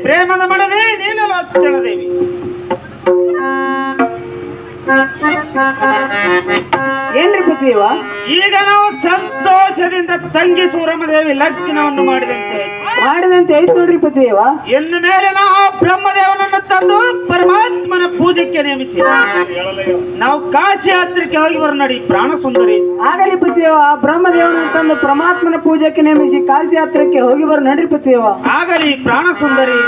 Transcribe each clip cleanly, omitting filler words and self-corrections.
ಪ್ರೇಮದ ಮಡದಿ ನೀಲಲೋಚನ ದೇವಿ, ಏನ್ರಿ ಪತಿಯವ? ಈಗ ನಾವು ಸಂತೋಷದಿಂದ ತಂಗಿ ಸೂರಮದೇವಿ ಲಗ್ನವನ್ನು ಮಾಡಿದಂತೆ ಆಯ್ತು ನೋಡ್ರಿ ಪತಿಯವ. ಇನ್ನು ಮೇಲೆ ನಾವು ಬ್ರಹ್ಮದೇವನನ್ನು ತಂದು ಪರಮಾತ್ಮನ ಪೂಜೆಗೆ ನೇಮಿಸಿ ನಾವು ಕಾಶಿ ಯಾತ್ರೆಗೆ ಹೋಗಿ ಬರೋ ನಡಿ ಪ್ರಾಣ ಸುಂದರಿ. ಆಗಲಿ ಪತಿಯವ, ಬ್ರಹ್ಮದೇವನನ್ನು ತಂದು ಪರಮಾತ್ಮನ ಪೂಜೆಗೆ ನೇಮಿಸಿ ಕಾಶಿ ಯಾತ್ರೆಗೆ ಹೋಗಿ ಬರೋ ನಡ್ರಿ ಪತಿಯವ. ಆಗಲಿ ಪ್ರಾಣ ಸುಂದರಿ.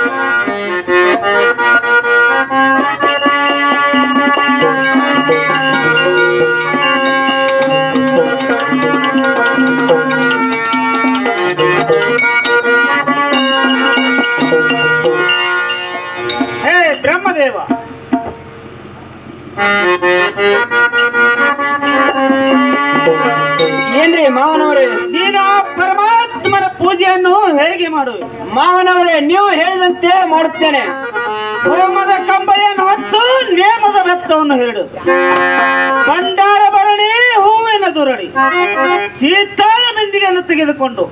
ಹೇ ಬ್ರಹ್ಮದೇವ, ಏನ್ರಿ ಮಾವನವರೇ? ನೀನು ಪರಮಾತ್ಮನ ಪೂಜೆಯನ್ನು ಹೇಗೆ ಮಾಡುವೆ? ಮಾವನವರೇ, ನೀವು ಹೇಳಿದಂತೆ ಮಾಡುತ್ತೇನೆ. ಹೋಮದ ಕಂಬೆಯನ್ನು ಹೊತ್ತು ನೇಮದ ಬೆತ್ತವನ್ನು ಹೇಳು, ಭಂಡಾರ ಭರಣಿ ಹೂವಿನ ದುರಡಿ ಸೀತಾಳ ಮೆಂದಿಗೆಯನ್ನು ತೆಗೆದುಕೊಂಡು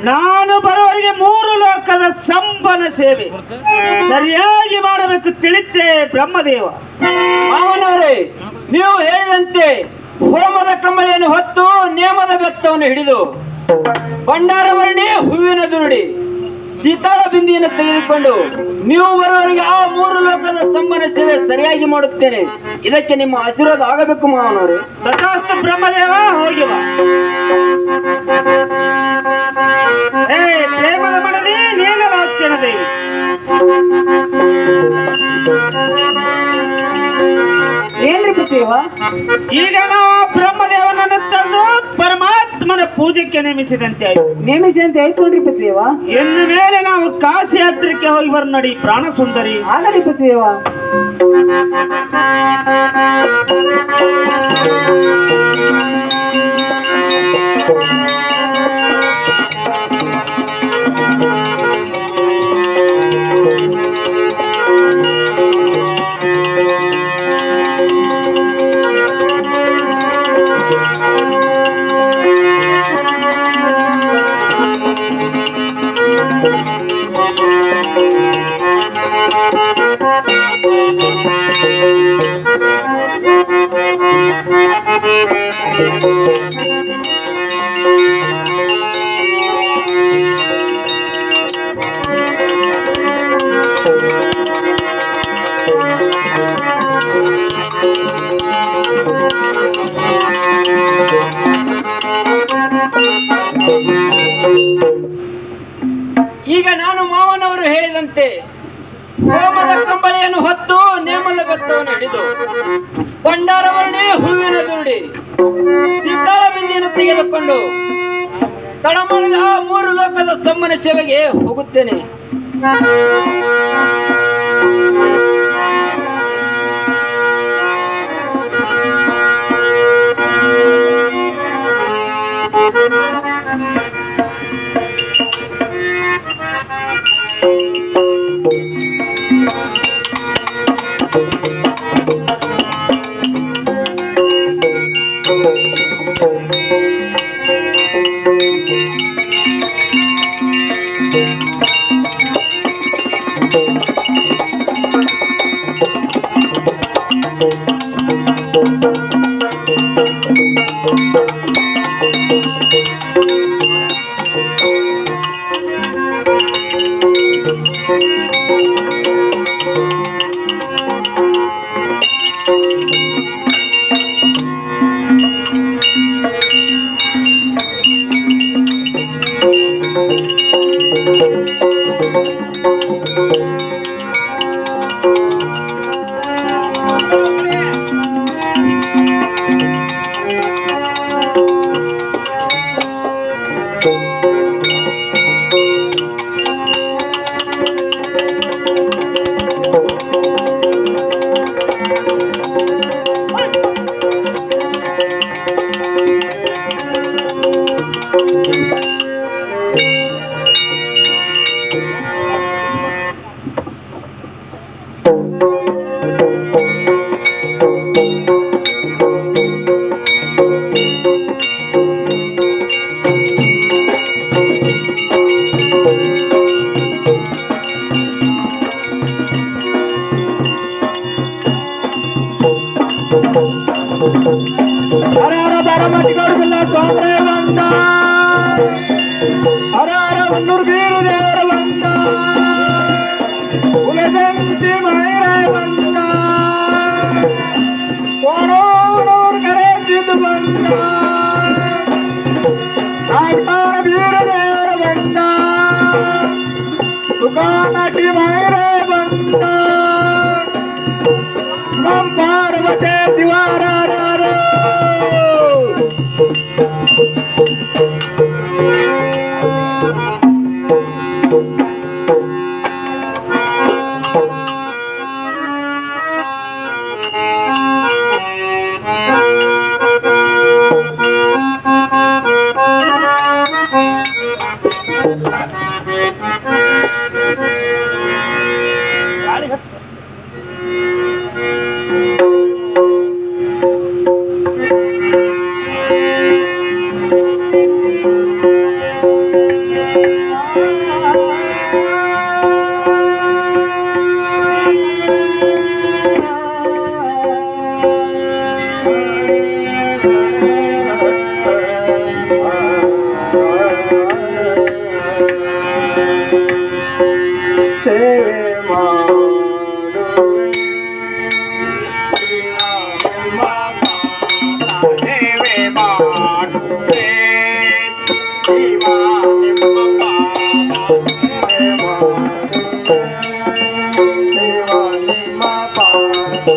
ನಾನು ಬರೋವರಿಗೆ 3 ಲೋಕದ ಸಂಬನ ಸೇವೆ ಸರಿಯಾಗಿ ಮಾಡಬೇಕು ತಿಳಿತೆ ಬ್ರಹ್ಮದೇವ. ಮಾವನವರೇ, ನೀವು ಹೇಳಿದಂತೆ ಹೋಮದ ಕಂಬಳಿಯನ್ನು ಹೊತ್ತು ನೇಮದ ಬೆತ್ತವನ್ನು ಹಿಡಿದು ಭಂಡಾರ ವರ್ಣಿ ಹೂವಿನ ದುರುಡಿ ಸೀತಾಳ ಬಿಂದಿಯನ್ನು ತೆಗೆದುಕೊಂಡು ನೀವು ಬರುವವರಿಗೆ ಆ 3 ಲೋಕದ ಸಂಬನ ಸೇವೆ ಸರಿಯಾಗಿ ಮಾಡುತ್ತೇನೆ. ಇದಕ್ಕೆ ನಿಮ್ಮ ಆಶೀರ್ವಾದ ಆಗಬೇಕು ಮಾವನವರು. ತಥಾಸ್ತು ಬ್ರಹ್ಮದೇವ, ಹೋಗಿ ಬಾ. ಹೇ ಪ್ರೇಮದ ಮಡದಿ ನೀಲಲೋಚನ ದೇವಿ, ಏನ್ರಿ ಪತಿಯವ? ಈಗ ನಾವು ಬ್ರಹ್ಮದೇವನನ್ನು ತಂದು ಪರಮಾತ್ಮನ ಪೂಜೆಗೆ ನೇಮಿಸಿದಂತೆ ಆಯ್ತು. ನೇಮಿಸಿ ಅಂತ ಆಯ್ತು ನೋಡ್ರಿ ಪತಿಯವ. ಇನ್ನು ಮೇಲೆ ನಾವು ಕಾಶಿ ಯಾತ್ರೆಗೆ ಹೋಗಿ ಬರ್ ನಡಿ ಪ್ರಾಣ ಸುಂದರಿ. ಆಗಲಿ ಪತಿಯವ. ಈಗ ನಾನು ಮಾವನವರು ಹೇಳಿದಂತೆ ಹೋಮದ ಕಂಬಳಿಯನ್ನು ಹೊತ್ತು ನೇಮದ ಬೆತ್ತವನ್ನು ಹಿಡಿದು ಭಂಡಾರ ವರ್ಣಿ ಹೂವಿನ ದುರುಡಿ ಸೀತಾಳ ಬಿಂದಿಯನ್ನು ತೆಗೆದುಕೊಂಡು ತಳಮಳದ 3 ಲೋಕದ ಸಂಬನ ಸೇವೆಗೆ ಹೋಗುತ್ತೇನೆ. ಗೌಡಬಿಲ್ಲ ಸ್ವಾಮಿ ಬಂದ ಹರ ಹರ ಉನ್ನೂರು ಬೀರು ದೇವರ ಬಂದ ಕುಲಜಂತಿ ಮಹಿಳೆ ಬಂದ ಕೋಣೂರು ಕರೆಸಿದ್ದು ಬಂದ ನಾಗ್ತಾರ ಬೀರು ದೇವರ ಬಂದ ತುಕಾನಟಿ ಮಹಿಳೆ ಬಂದ ನಮ್ ಪಾರ್ವತಿ ಶಿವರಾರ ಸೇವೆ ಮಾಡು ಸೇವೆ ಮಾಡುವೆ ಶಿವ ನಿಮ್ಮ ಪಾದ ಶಿವ ನಿಮ್ಮ ಪಾದ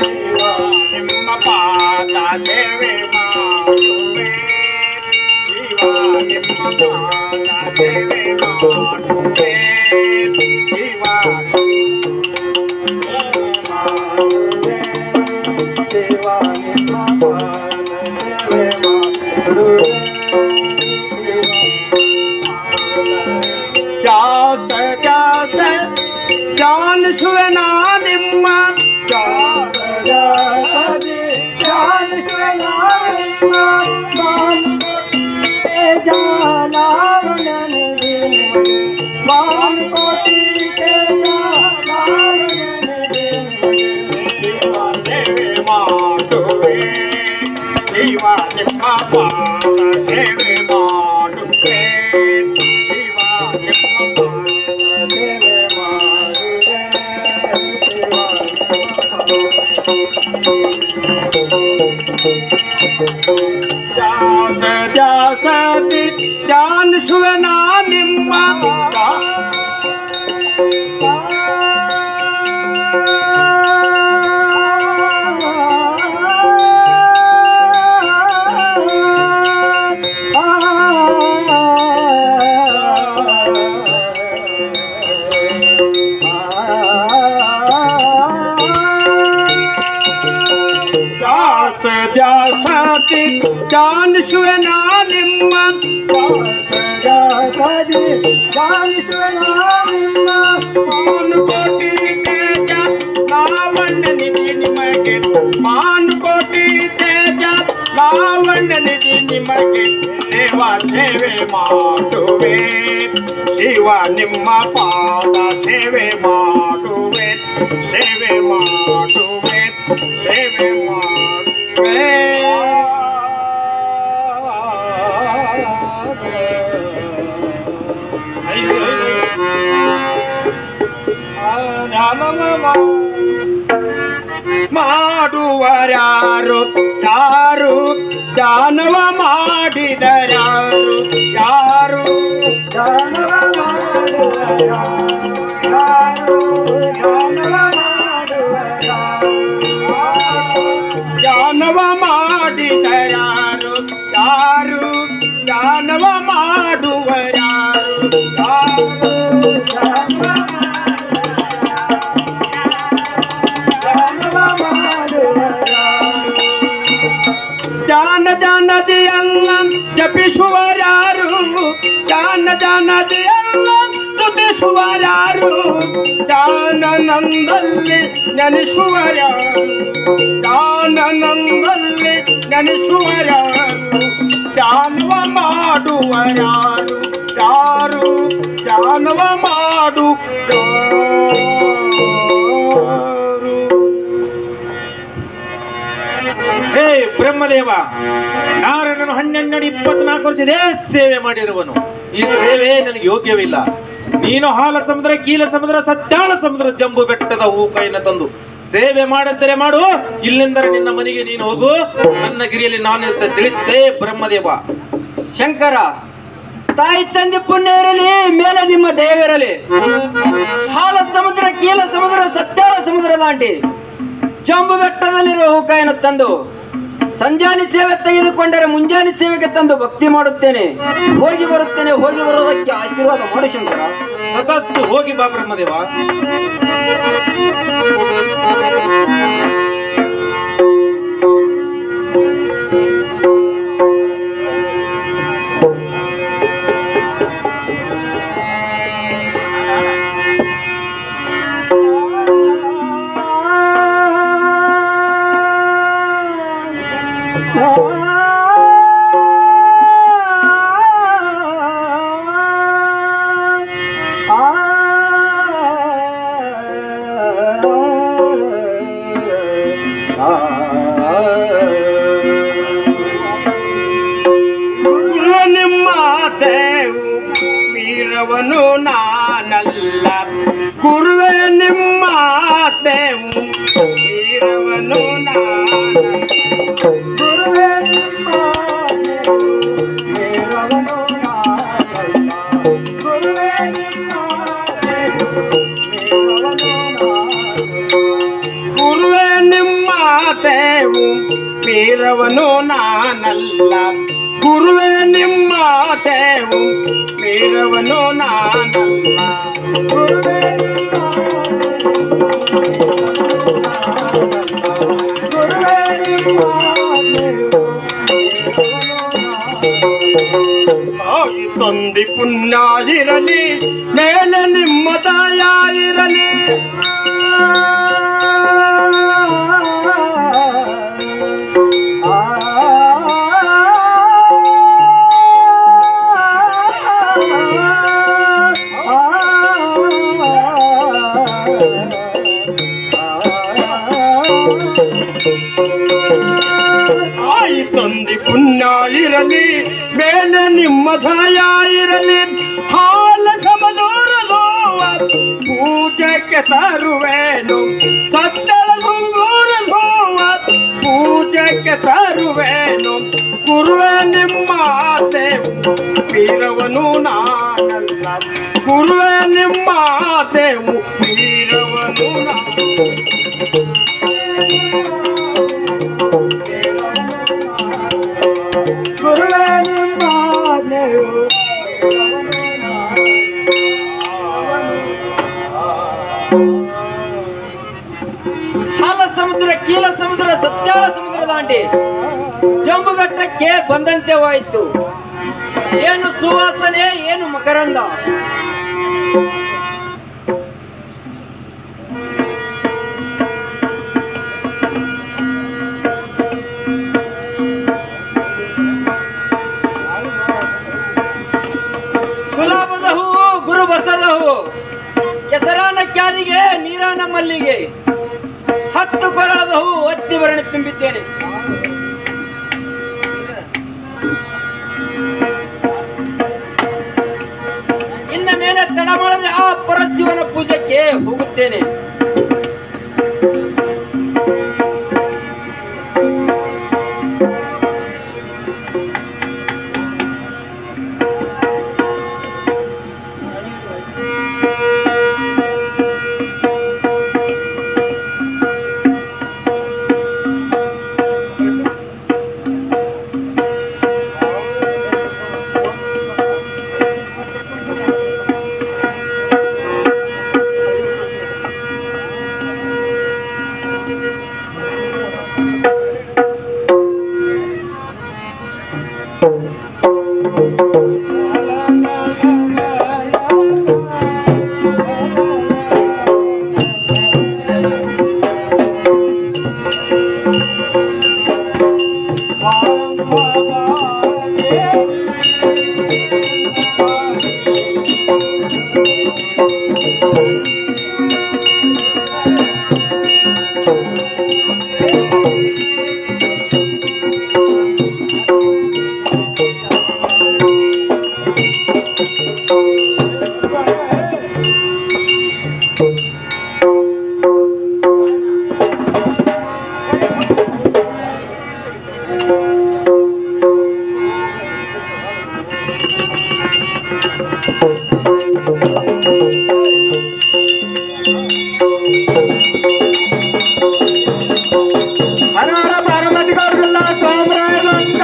ಶಿವ ನಿಮ್ಮ ಪಾದ ಸೇವೆ ಮಾಡುವೆ ಶಿವ ನಿಮ್ಮ ಪಾದ ಸೇವೆ ಮಾಡುವೆ ಶಿವ ಮಾಡುವೆ ಶಿವ ನಿಮ್ಮ ಪಾದ ಸೇವೆ ಮಾಡುವೆ ದಾಸ ದಾಸ ಜಾನಿಸುವೆನ ನಿಮ್ಮ ದಾಸ ದಾಸ ಜಾನಿಸುವೆನ ನಿಮ್ಮ मान कोटि शिवा सेवे ಮಾಡುವೆ ಶಿವ ನಿಮ್ಮ ಪಾದ ಸೇವೆ ಮಾಡುವೆ ಶಿವ ನಿಮ್ಮ ಪಾದ ಸೇವೆ ಮಾಡುವೆ ದಾಸ ದಾಸದಿ ಜಾನಿಸುವೆನ ನಿಮ್ಮ ದಾಸ ದಾಸದಿ ಜಾನಿಸುವೆನ ನಿಮ್ಮ ದಾಸದಿ ಜಾನಿಸುವೆನ ನಿಮ್ಮ ಮಾನು ಕೋಟಿ ತೇಜ ಲಾವಣ್ಯ ನಿಧಿ ನಿಮಗೆ ಮಾನು ಕೋಟಿ ತೇಜ ಲಾವಣ್ಯ ನಿಧಿ ನಿಮಗೆ ದೇವ ಸೇವೆ ಮಾಡುವೆ ಶಿವ ನಿಮ್ಮ ಪಾದ ಸೇವೆ ಮಾಡುವೆ ಸೇವೆ ಮಾಡುವೆ ಸೇವೆ ಮಾಡುವೆ ಮಾಡುವರಾರು ಯಾರು ದಾನವ ಮಾಡಿದರಾರು ಯಾರು ದಾನವ ಮಾಡುವರಾರು ದಾನವ ಮಾಡಿದರಾರು ಯಾರು ದಾನವ ಮಾಡುವರಾರು ಜಾನ ಜಾನದಿಯಲ್ಲ ಜಪಿಸುವರಾರು ಜಾನ ಜಾನದಿಯಲ್ಲ ಸ್ತುತಿಸುವರಾರು ಜಾನನಂದಲ್ಲಿ ನೆನೆಸುವರಾರು ಜಾನನಂದಲ್ಲಿ ನೆನೆಸುವರಾರು ಜಾನವ ಮಾಡುವರಾರು ಯಾರು ಜಾನವ ಮಾಡು ಹೇ ಬ್ರಹ್ಮದೇವ, ನಾರಾಯಣನು 12 ವರ್ಷ ಇದೇ ಸೇವೆ ಮಾಡಿರುವನು. ಈ ಸೇವೆ ನನಗೆ ಯೋಗ್ಯವಿಲ್ಲ. ನೀನು ಹಾಲ ಸಮುದ್ರ, ಕೀಲ ಸಮುದ್ರ, ಸದ್ದಾಳ ಸಮುದ್ರ, ಜಂಬು ಬೆಟ್ಟದ ಹೂಕಾಯಿನ ತಂದು ಸೇವೆ ಮಾಡಿದ್ದರೆ ಮಾಡು, ಇಲ್ಲಿಂದರೆ ನಿನ್ನ ಮನೆಗೆ ನೀನು ಹೋಗು. ನನ್ನ ಗಿರಿಯಲ್ಲಿ ನಾನಿರ್ತೆ ತಿಳಿತೇ ಬ್ರಹ್ಮದೇವ. ಶಂಕರ, ತಾಯಿ ತಂದೆ ಪುಣ್ಯ ಇರಲಿ, ಮೇಲೆ ನಿಮ್ಮ ದಯವಿರಲಿ. ಹಾಲ ಸಮುದ್ರ, ಕೀಲ ಸಮುದ್ರ, ಸತ್ಯಾಳ ಸಮುದ್ರ ದಾಟಿ ಜಂಬು ಬೆಟ್ಟದಲ್ಲಿರುವ ಹೂಕಾಯನ್ನು ತಂದು ಸಂಜಾನಿ ಸೇವೆ ತೆಗೆದುಕೊಂಡರೆ ಮುಂಜಾನೆ ಸೇವೆಗೆ ತಂದು ಭಕ್ತಿ ಮಾಡುತ್ತೇನೆ. ಹೋಗಿ ಬರುತ್ತೇನೆ. ಹೋಗಿ ಬರುವುದಕ್ಕೆ ಆಶೀರ್ವಾದ ಮಾಡು ಶಂಕರ. ತಥಾಸ್ತು, ಹೋಗಿ ಬಾ ಬ್ರಹ್ಮದೇವ. ನಿಮ್ಮ ದೇವು ವೀರವನು ನಾನಲ್ಲ, ಗುರುವೆ ನಿಮ್ಮ ದೇವು ವೀರವನು ನಾನಲ್ಲ, ಗುರುವೆ ನಿಮ್ಮ ವೀರವನು ನಾನಲ್ಲ, ಗುರುವೆ ನಿಮ್ಮ ಗುರುವೆ ನಿಮ್ಮ ದೇವು ವೀರವನು ನಾನಲ್ಲ, ಗುರುವೆ ನಿಮ್ಮ ದೇವು ವೀರವನು ನಾನಲ್ಲ, ಗುರುವೆ ತಾಯಿ ತಂದೆ ಪುಣ್ಯ ಇರಲಿ, ಮೇಲೆ ನಿಮ್ಮ ದಯ ಇರಲಿ. ತಾಯಿ ತಂದೆ ಪುಣ್ಯ ಇರಲಿ, ಮೇಲೆ ನಿಮ್ಮ ದಯ ಇರಲಿ. ಹಾಲ ಸಮದೂರಲೋವ ಪೂಜೆಗೆ ತರುವೇನು, ಸತ್ತಳ ಗುಂಗೂರಲೋವ ಪೂಜೆಗೆ ತರುವೇನು, ಗುರುವೆ ನಿಮ್ಮ ದೇವು ವೀರವನು ನಾನಲ್ಲ, ಗುರುವೆ ನಿಮ್ಮ ದೇವು ವೀರವನು ಗುರುವೆ ನಿಮ್ಮ ದೇವು. ಹಾಲ ಸಮುದ್ರ, ಕೀಲ ಸಮುದ್ರ, ಸತ್ಯಾಳ ಸಮುದ್ರ ದಾಟಿ ಜಂಬು ಬೆಟ್ಟಕ್ಕೆ ಬಂದಂತೆವಾಯಿತು. ಏನು ಸುವಾಸನೆ, ಏನು ಮಕರಂದ. ಗುಲಾಬದ ಹೂವು, ಗುರು ಬಸದ ಹೂವು, ಕೆಸರಾನ ಕ್ಯಾಲಿಗೆ, ನೀರಾನ ಮಲ್ಲಿಗೆ, 10 ಕೊರಳದ ಹೂವು ಒತ್ತಿ ವರ್ಣ ತುಂಬಿದ್ದೇನೆ. ಇನ್ನ ಮೇಲೆ ತಡ ಮಾಡದೆ ಆ ಪರಶಿವನ ಪೂಜೆಗೆ ಹೋಗುತ್ತೇನೆ. ಎಲ್ಲ ಸೋಮರಾಯ ಬಂದ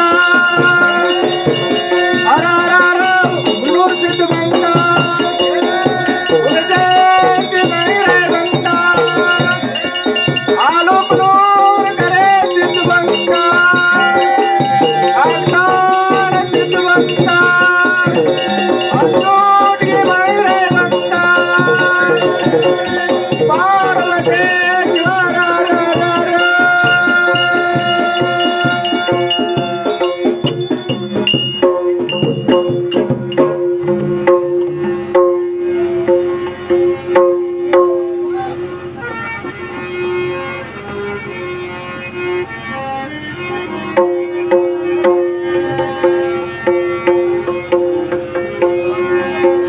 ಹರ ಹರ ಹರ ಹುಲ್ಲೂರು ಸಿದ್ದು ಬಂದ ಉಲಜಾತಿ ಮೈರಾಯ ಬಂದ ಆಲೋಕನೂರು ಕರೆ ಸಿದ್ದು ಬಂದ ಅಲ್ಲಾಡ ಸಿದ್ದು ಬಂದ ಅನ್ನೋಟಿಗೆ ಮೈರಾಯ ಬಂದ ಪಾರ್ವತಿ ಶಿವರಾಯ